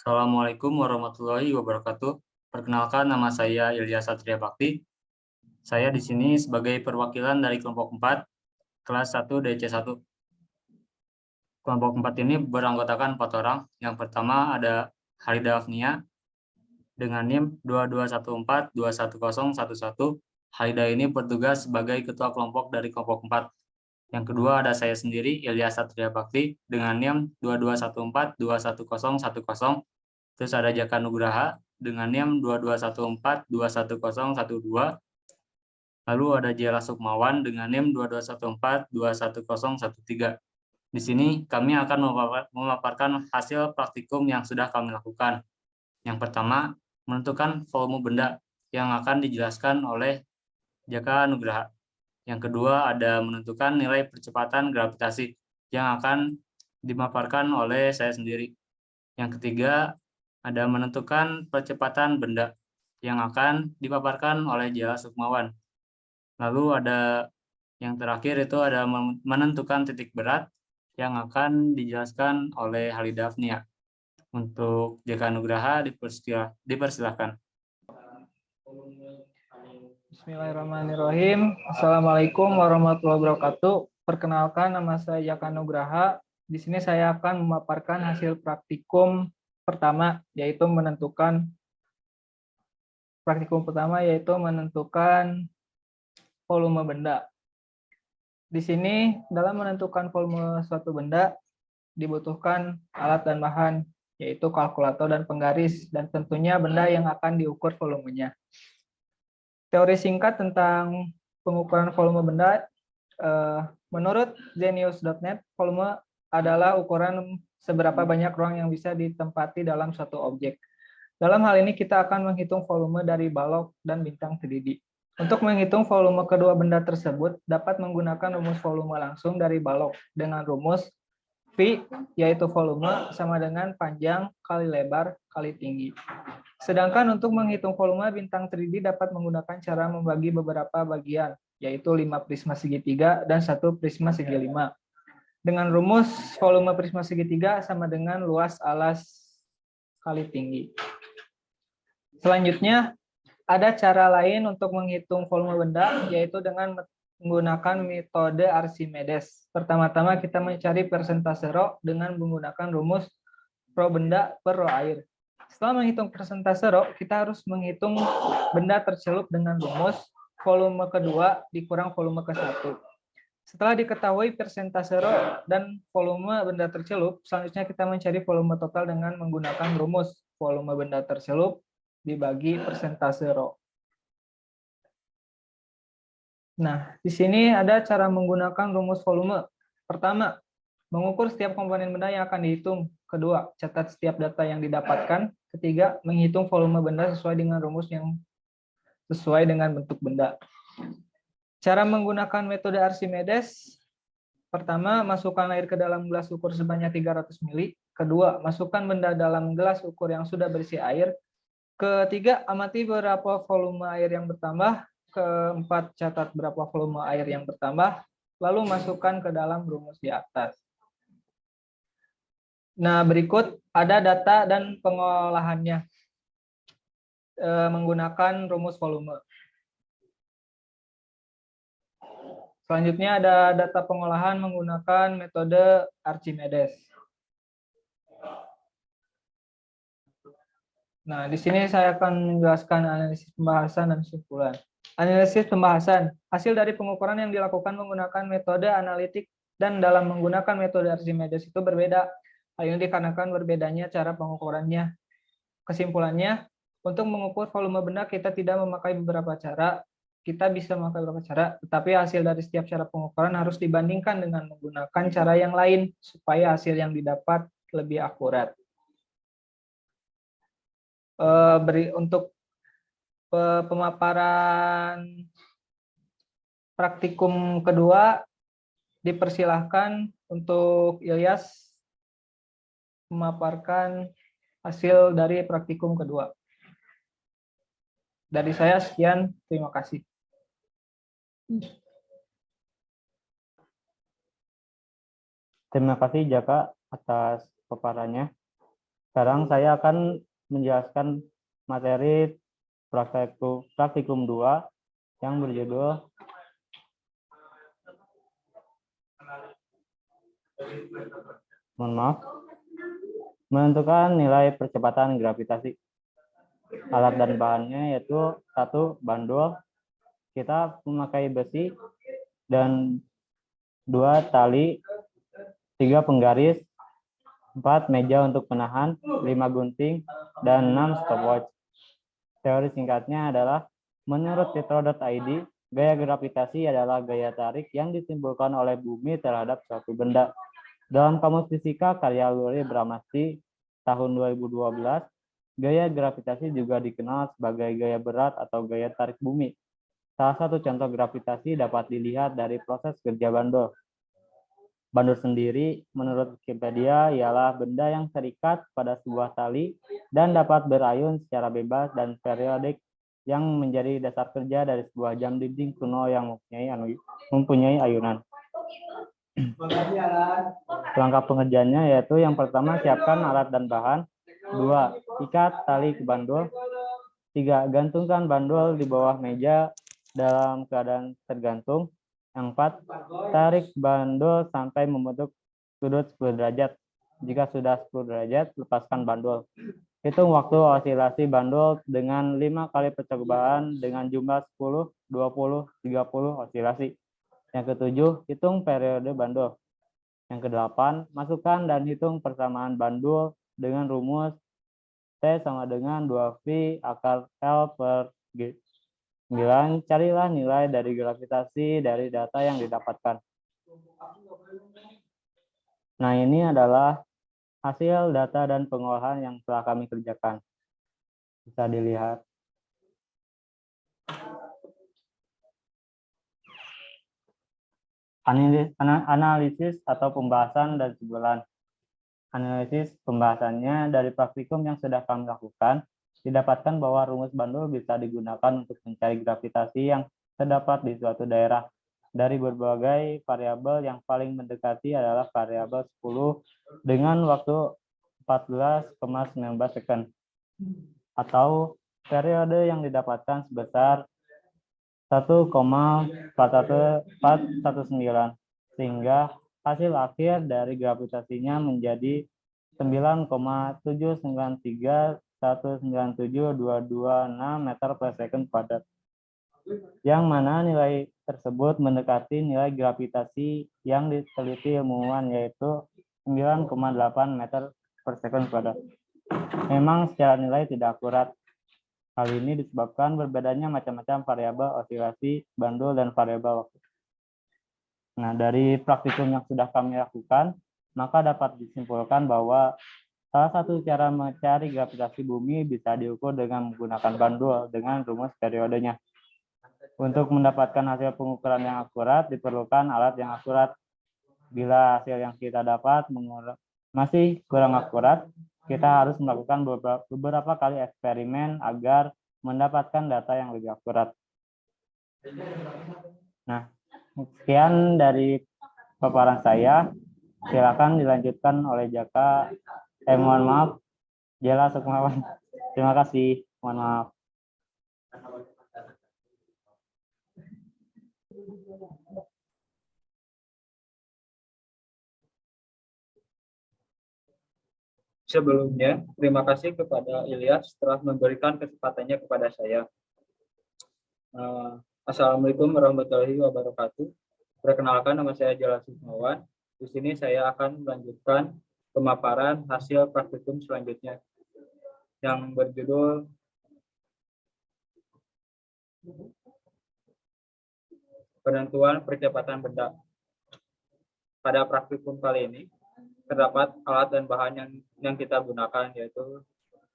Assalamualaikum warahmatullahi wabarakatuh. Perkenalkan, nama saya Ilya Satria Bakti. Saya di sini sebagai perwakilan dari kelompok 4, kelas 1 DC1. Kelompok 4 ini beranggotakan 4 orang. Yang pertama ada Harida Afnia dengan NIM 2214210111. Harida ini bertugas sebagai ketua kelompok dari kelompok 4. Yang kedua ada saya sendiri, Ilya Satria Bakti, dengan NIM 2214210110. Terus ada Jaka Nugraha dengan NIM 2214211012. Lalu ada Jela Sukmawan dengan NIM 2214211013. Di sini kami akan memaparkan hasil praktikum yang sudah kami lakukan. Yang pertama, menentukan volume benda yang akan dijelaskan oleh Jaka Nugraha. Yang kedua, ada menentukan nilai percepatan gravitasi yang akan dimaparkan oleh saya sendiri. Yang ketiga, ada menentukan percepatan benda yang akan dipaparkan oleh Jela Sukmawan. Lalu ada yang terakhir itu ada menentukan titik berat yang akan dijelaskan oleh Halida Afnia. Untuk Jaka Nugraha dipersilahkan. Bismillahirrahmanirrahim. Assalamualaikum warahmatullahi wabarakatuh. Perkenalkan, nama saya Jaka Nugraha. Di sini saya akan memaparkan hasil praktikum pertama, yaitu menentukan volume benda. Di sini dalam menentukan volume suatu benda dibutuhkan alat dan bahan, yaitu kalkulator dan penggaris, dan tentunya benda yang akan diukur volumenya. Teori singkat tentang pengukuran volume benda, menurut Zenius.net, volume adalah ukuran seberapa banyak ruang yang bisa ditempati dalam suatu objek. Dalam hal ini kita akan menghitung volume dari balok dan bintang 3D. Untuk menghitung volume kedua benda tersebut, dapat menggunakan rumus volume langsung dari balok dengan rumus V, yaitu volume sama dengan panjang kali lebar kali tinggi. Sedangkan untuk menghitung volume bintang 3D dapat menggunakan cara membagi beberapa bagian, yaitu 5 prisma segitiga dan 1 prisma segi 5. Dengan rumus volume prisma segitiga sama dengan luas alas kali tinggi. Selanjutnya, ada cara lain untuk menghitung volume benda, yaitu dengan menggunakan metode Archimedes. Pertama-tama kita mencari persentase rho dengan menggunakan rumus rho benda per rho air. Setelah menghitung persentase rho, kita harus menghitung benda tercelup dengan rumus volume kedua dikurang volume ke-1. Setelah diketahui persentase rho dan volume benda tercelup, selanjutnya kita mencari volume total dengan menggunakan rumus volume benda tercelup dibagi persentase rho. Nah, di sini ada cara menggunakan rumus volume. Pertama, mengukur setiap komponen benda yang akan dihitung. Kedua, catat setiap data yang didapatkan. Ketiga, menghitung volume benda sesuai dengan rumus yang sesuai dengan bentuk benda. Cara menggunakan metode Archimedes. Pertama, masukkan air ke dalam gelas ukur sebanyak 300 ml. Kedua, masukkan benda dalam gelas ukur yang sudah berisi air. Ketiga, amati berapa volume air yang bertambah. Keempat, catat berapa volume air yang bertambah. Lalu masukkan ke dalam rumus di atas. Nah, berikut ada data dan pengolahannya menggunakan rumus volume. Selanjutnya ada data pengolahan menggunakan metode Archimedes. Nah, di sini saya akan menjelaskan analisis pembahasan dan kesimpulan. Analisis pembahasan, hasil dari pengukuran yang dilakukan menggunakan metode analitik dan dalam menggunakan metode Archimedes itu berbeda. Hal ini dikarenakan berbedanya cara pengukurannya. Kesimpulannya, untuk mengukur volume benda kita tidak memakai beberapa cara. Kita bisa memakai beberapa cara, tetapi hasil dari setiap cara pengukuran harus dibandingkan dengan menggunakan cara yang lain supaya hasil yang didapat lebih akurat. Untuk pemaparan praktikum kedua, dipersilahkan untuk Ilyas memaparkan hasil dari praktikum kedua. Dari saya sekian, terima kasih. Terima kasih Jaka atas paparannya. Sekarang saya akan menjelaskan materi praktikum 2 yang berjudul menentukan nilai percepatan gravitasi. Alat dan bahannya yaitu 1. Bandul. Kita memakai besi dan 2. Tali, 3. Penggaris, 4. Meja untuk penahan, 5. Gunting, dan 6. Stopwatch. Teori singkatnya adalah, menurut Tetro.id, gaya gravitasi adalah gaya tarik yang ditimbulkan oleh bumi terhadap suatu benda. Dalam Kamus Fisika karya Lurie Bramasti tahun 2012, gaya gravitasi juga dikenal sebagai gaya berat atau gaya tarik bumi. Salah satu contoh gravitasi dapat dilihat dari proses kerja bandul. Bandul sendiri, menurut Wikipedia, ialah benda yang terikat pada sebuah tali dan dapat berayun secara bebas dan periodik yang menjadi dasar kerja dari sebuah jam dinding kuno yang mempunyai ayunan. Langkah pengerjaannya yaitu yang pertama, siapkan alat dan bahan. 2. Ikat tali ke bandul. 3. Gantungkan bandul di bawah meja dalam keadaan tergantung. Yang 4. Tarik bandul sampai membentuk sudut 10 derajat. Jika sudah 10 derajat, lepaskan bandul. Hitung waktu osilasi bandul dengan 5 kali percobaan dengan jumlah 10, 20, 30 osilasi. Yang ke-7, hitung periode bandul. Yang ke-8, masukkan dan hitung persamaan bandul dengan rumus T sama dengan 2V akar L per G. 9, carilah nilai dari gravitasi dari data yang didapatkan. Nah, ini adalah hasil data dan pengolahan yang telah kami kerjakan. Bisa dilihat. Analisis atau pembahasan dan kesimpulan. Analisis pembahasannya dari praktikum yang sudah kami lakukan, didapatkan bahwa rumus bandul bisa digunakan untuk mencari gravitasi yang terdapat di suatu daerah. Dari berbagai variabel yang paling mendekati adalah variabel 10 dengan waktu 14,19 second. Atau periode yang didapatkan sebesar 1,419 sehingga hasil akhir dari gravitasinya menjadi 9,793197226 meter per second kuadrat. Yang mana nilai tersebut mendekati nilai gravitasi yang diteliti ilmuwan yaitu 9,8 meter per second kuadrat. Memang secara nilai tidak akurat. Hal ini disebabkan berbedanya macam-macam variabel osilasi bandul dan variabel waktu. Nah, dari praktikum yang sudah kami lakukan, maka dapat disimpulkan bahwa salah satu cara mencari gravitasi bumi bisa diukur dengan menggunakan bandul dengan rumus periodenya. Untuk mendapatkan hasil pengukuran yang akurat, diperlukan alat yang akurat. Bila hasil yang kita dapat masih kurang akurat, kita harus melakukan beberapa kali eksperimen agar mendapatkan data yang lebih akurat. Nah, sekian dari paparan saya. Silakan dilanjutkan oleh Jaka. Mohon maaf, Jela Sukmawan. Terima kasih. Mohon maaf. Sebelumnya, terima kasih kepada Ilyas telah memberikan kesempatannya kepada saya. Assalamualaikum warahmatullahi wabarakatuh. Perkenalkan, nama saya Jela Sukmawan. Di sini saya akan melanjutkan pemaparan hasil praktikum selanjutnya yang berjudul penentuan percepatan benda. Pada praktikum kali ini, terdapat alat dan bahan yang kita gunakan yaitu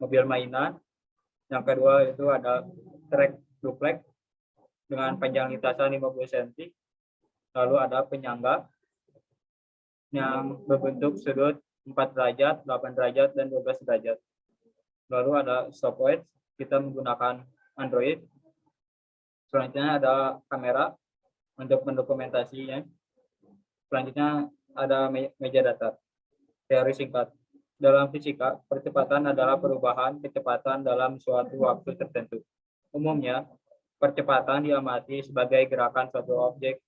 mobil mainan. Yang kedua itu ada trek duplex dengan panjang lintasan 50 cm. Lalu ada penyangga yang berbentuk sudut 4 derajat, 8 derajat, dan 12 derajat. Lalu ada stopwatch, kita menggunakan Android. Selanjutnya ada kamera untuk mendokumentasinya. Selanjutnya ada meja datar. Teori singkat. Dalam fisika, percepatan adalah perubahan kecepatan dalam suatu waktu tertentu. Umumnya, percepatan diamati sebagai gerakan suatu objek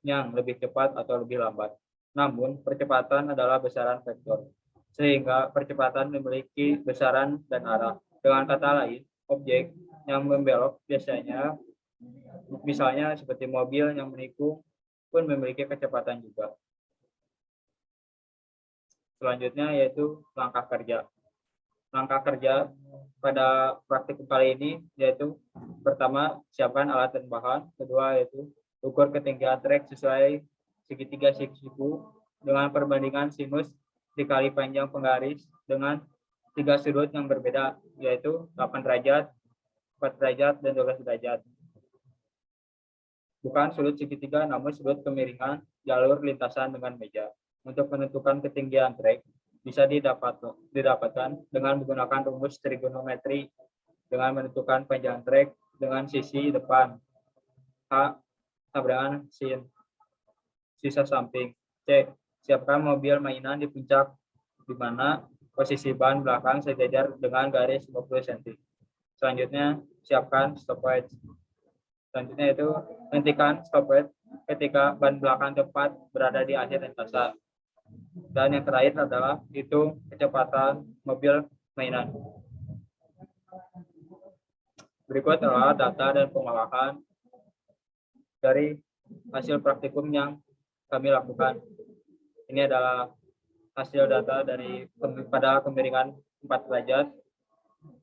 yang lebih cepat atau lebih lambat. Namun, percepatan adalah besaran vektor, sehingga percepatan memiliki besaran dan arah. Dengan kata lain, objek yang membelok biasanya, misalnya seperti mobil yang menikung, pun memiliki kecepatan juga. Selanjutnya yaitu langkah kerja. Langkah kerja pada praktikum kali ini yaitu pertama, siapkan alat dan bahan. Kedua yaitu ukur ketinggian trek sesuai segitiga siku dengan perbandingan sinus dikali panjang penggaris dengan 3 sudut yang berbeda, yaitu 8 derajat, 4 derajat, dan 12 derajat. Bukan sudut segitiga, namun sudut kemiringan jalur lintasan dengan meja. Untuk menentukan ketinggian trek, bisa didapatkan dengan menggunakan rumus trigonometri dengan menentukan panjang trek dengan sisi depan H sama dengan sin sisa samping. C. Siapkan mobil mainan di puncak di mana posisi ban belakang sejajar dengan garis 50 cm. Selanjutnya, siapkan stopwatch. Selanjutnya itu hentikan stopwatch ketika ban belakang tepat berada di akhir lintasan. Dan yang terakhir adalah hitung kecepatan mobil mainan. Berikut adalah data dan pengolahan dari hasil praktikum yang kami lakukan. Ini adalah hasil data dari pada kemiringan 4 derajat.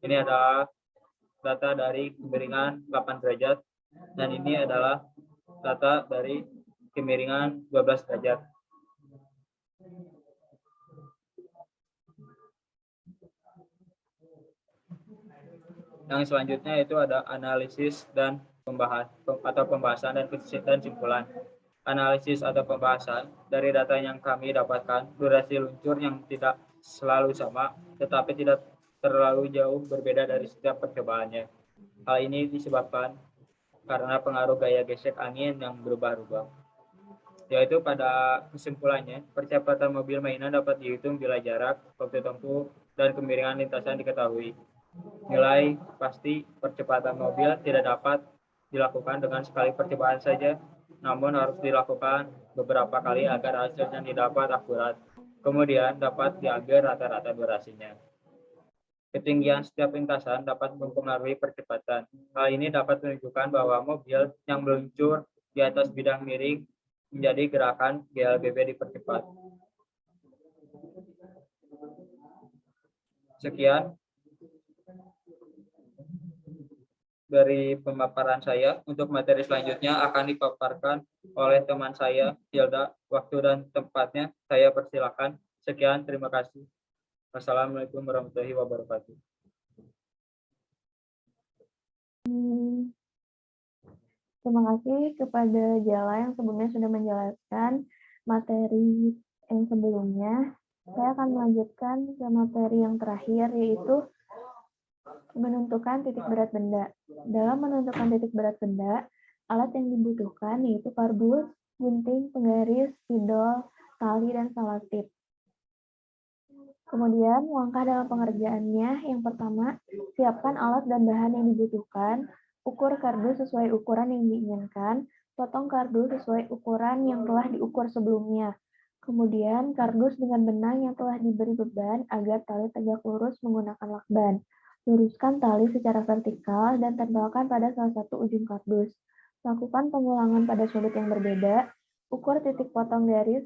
Ini adalah data dari kemiringan 8 derajat. Dan ini adalah data dari kemiringan 12 derajat. Yang selanjutnya itu ada analisis dan pembahasan dan simpulan. Analisis atau pembahasan dari data yang kami dapatkan, durasi luncur yang tidak selalu sama, tetapi tidak terlalu jauh berbeda dari setiap percobaannya. Hal ini disebabkan karena pengaruh gaya gesek angin yang berubah-ubah. Yaitu pada kesimpulannya, percepatan mobil mainan dapat dihitung bila jarak, waktu tempuh, dan kemiringan lintasan diketahui. Nilai pasti percepatan mobil tidak dapat dilakukan dengan sekali percobaan saja, namun harus dilakukan beberapa kali agar hasilnya didapat akurat. Kemudian dapat diambil rata-rata durasinya. Ketinggian setiap lintasan dapat mempengaruhi percepatan. Hal ini dapat menunjukkan bahwa mobil yang meluncur di atas bidang miring menjadi gerakan GLBB dipercepat. Sekian dari pemaparan saya. Untuk materi selanjutnya akan dipaparkan oleh teman saya, Hilda. Waktu dan tempatnya saya persilakan. Sekian, terima kasih. Wassalamualaikum warahmatullahi wabarakatuh. Terima kasih kepada Jala yang sebelumnya sudah menjelaskan materi yang sebelumnya. Saya akan melanjutkan ke materi yang terakhir, yaitu menentukan titik berat benda. Dalam menentukan titik berat benda, alat yang dibutuhkan yaitu kardus, gunting, penggaris, spidol, tali, dan selotip. Kemudian, langkah dalam pengerjaannya, yang pertama, siapkan alat dan bahan yang dibutuhkan, ukur kardus sesuai ukuran yang diinginkan, potong kardus sesuai ukuran yang telah diukur sebelumnya. Kemudian, kardus dengan benang yang telah diberi beban agar tali tegak lurus menggunakan lakban. Luruskan tali secara vertikal dan tempelkan pada salah satu ujung kardus. Lakukan pengulangan pada sudut yang berbeda. Ukur titik potong garis,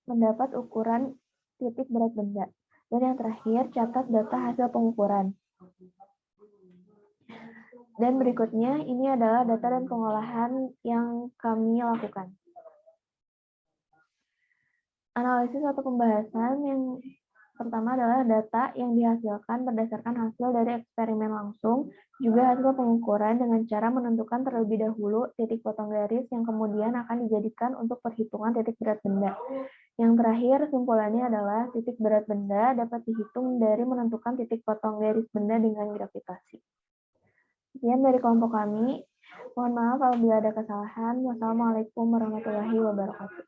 mendapat ukuran titik berat benda. Dan yang terakhir, catat data hasil pengukuran. Dan berikutnya, ini adalah data dan pengolahan yang kami lakukan. Analisis atau pembahasan yang pertama adalah data yang dihasilkan berdasarkan hasil dari eksperimen langsung, juga hasil pengukuran dengan cara menentukan terlebih dahulu titik potong garis yang kemudian akan dijadikan untuk perhitungan titik berat benda. Yang terakhir, simpulannya adalah titik berat benda dapat dihitung dari menentukan titik potong garis benda dengan gravitasi. Sekian dari kelompok kami. Mohon maaf apabila ada kesalahan. Wassalamualaikum warahmatullahi wabarakatuh.